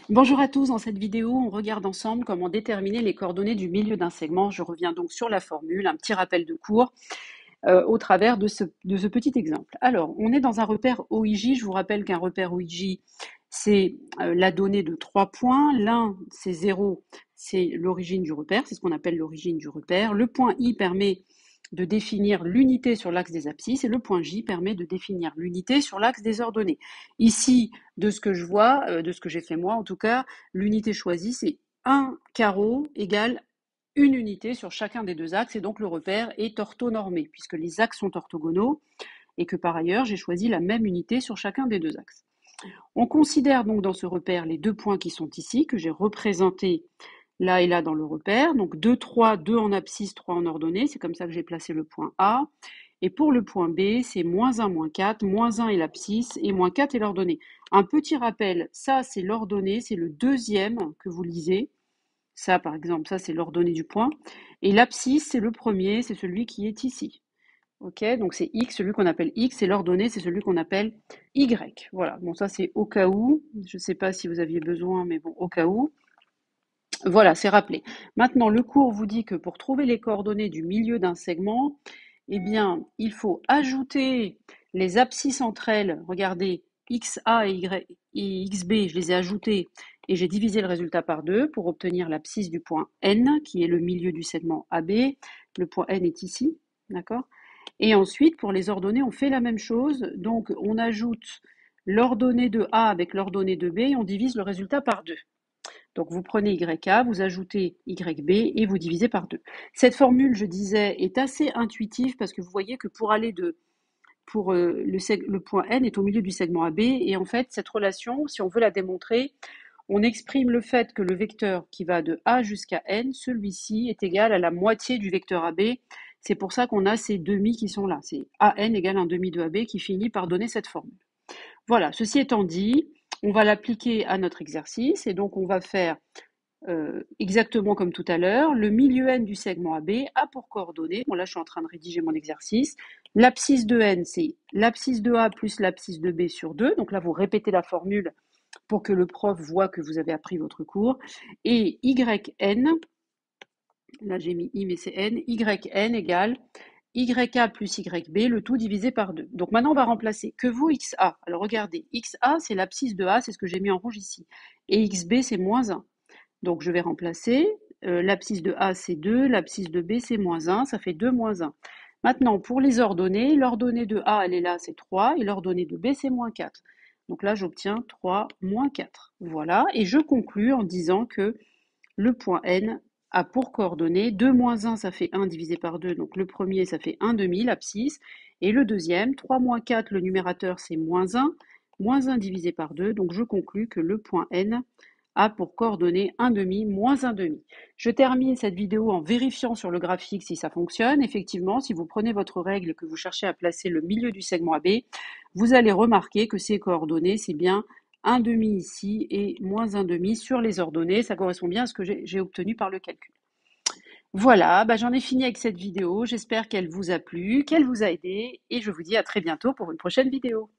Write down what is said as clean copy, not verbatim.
Bonjour à tous, dans cette vidéo, on regarde ensemble comment déterminer les coordonnées du milieu d'un segment. Je reviens donc sur la formule, un petit rappel de cours au travers de ce petit exemple. Alors, on est dans un repère OIJ. Je vous rappelle qu'un repère OIJ, c'est la donnée de 3 points. L'un, c'est 0, c'est l'origine du repère, c'est ce qu'on appelle l'origine du repère. Le point I permet de définir l'unité sur l'axe des abscisses et le point J permet de définir l'unité sur l'axe des ordonnées. Ici, de ce que je vois, de ce que j'ai fait moi en tout cas, l'unité choisie, c'est un carreau égale une unité sur chacun des deux axes et donc le repère est orthonormé puisque les axes sont orthogonaux et que par ailleurs j'ai choisi la même unité sur chacun des deux axes. On considère donc dans ce repère les 2 points qui sont ici, que j'ai représentés là et là dans le repère. Donc 2, 3, 2 en abscisse, 3 en ordonnée. C'est comme ça que j'ai placé le point A. Et pour le point B, c'est -1, -4. -1 est l'abscisse et -4 est l'ordonnée. Un petit rappel, ça c'est l'ordonnée, c'est le deuxième que vous lisez. Ça par exemple, ça c'est l'ordonnée du point. Et l'abscisse, c'est le premier, c'est celui qui est ici. Ok, donc c'est X, celui qu'on appelle X, et l'ordonnée, c'est celui qu'on appelle Y. Voilà, bon ça c'est au cas où, je ne sais pas si vous aviez besoin, mais bon, au cas où. Voilà, c'est rappelé. Maintenant, le cours vous dit que pour trouver les coordonnées du milieu d'un segment, eh bien, il faut ajouter les abscisses entre elles. Regardez, XA et XB, je les ai ajoutées et j'ai divisé le résultat par 2 pour obtenir l'abscisse du point N, qui est le milieu du segment AB. Le point N est ici, d'accord? Et ensuite, pour les ordonnées, on fait la même chose. Donc, on ajoute l'ordonnée de A avec l'ordonnée de B et on divise le résultat par 2. Donc, vous prenez YA, vous ajoutez YB et vous divisez par 2. Cette formule, je disais, est assez intuitive parce que vous voyez que le point N est au milieu du segment AB et en fait, cette relation, si on veut la démontrer, on exprime le fait que le vecteur qui va de A jusqu'à N, celui-ci est égal à la moitié du vecteur AB. C'est pour ça qu'on a ces demi qui sont là. C'est AN égale un demi de AB qui finit par donner cette formule. Voilà, ceci étant dit, on va l'appliquer à notre exercice et donc on va faire exactement comme tout à l'heure. Le milieu N du segment AB a pour coordonnées, bon là je suis en train de rédiger mon exercice, l'abscisse de N c'est l'abscisse de A plus l'abscisse de B sur 2, donc là vous répétez la formule pour que le prof voit que vous avez appris votre cours, et YN, là j'ai mis I mais c'est N, YN égale YA plus YB, le tout divisé par 2. Donc maintenant on va remplacer. Que vaut XA? Alors regardez, XA c'est l'abscisse de A, c'est ce que j'ai mis en rouge ici, et XB c'est -1. Donc je vais remplacer, l'abscisse de A c'est 2, l'abscisse de B c'est -1, ça fait 2 -1. Maintenant pour les ordonnées, l'ordonnée de A elle est là, c'est 3, et l'ordonnée de B c'est -4. Donc là j'obtiens 3 -4. Voilà, et je conclus en disant que le point N a pour coordonnées 2 -1, ça fait 1 divisé par 2, donc le premier ça fait 1 demi, l'abscisse, et le deuxième, 3 -4, le numérateur c'est -1, -1 divisé par 2, donc je conclus que le point N a pour coordonnées 1 demi, -1 demi. Je termine cette vidéo en vérifiant sur le graphique si ça fonctionne. Effectivement, si vous prenez votre règle et que vous cherchez à placer le milieu du segment AB, vous allez remarquer que ces coordonnées, c'est bien 1 demi ici et -1 demi sur les ordonnées. Ça correspond bien à ce que j'ai obtenu par le calcul. Voilà, bah j'en ai fini avec cette vidéo. J'espère qu'elle vous a plu, qu'elle vous a aidé et je vous dis à très bientôt pour une prochaine vidéo.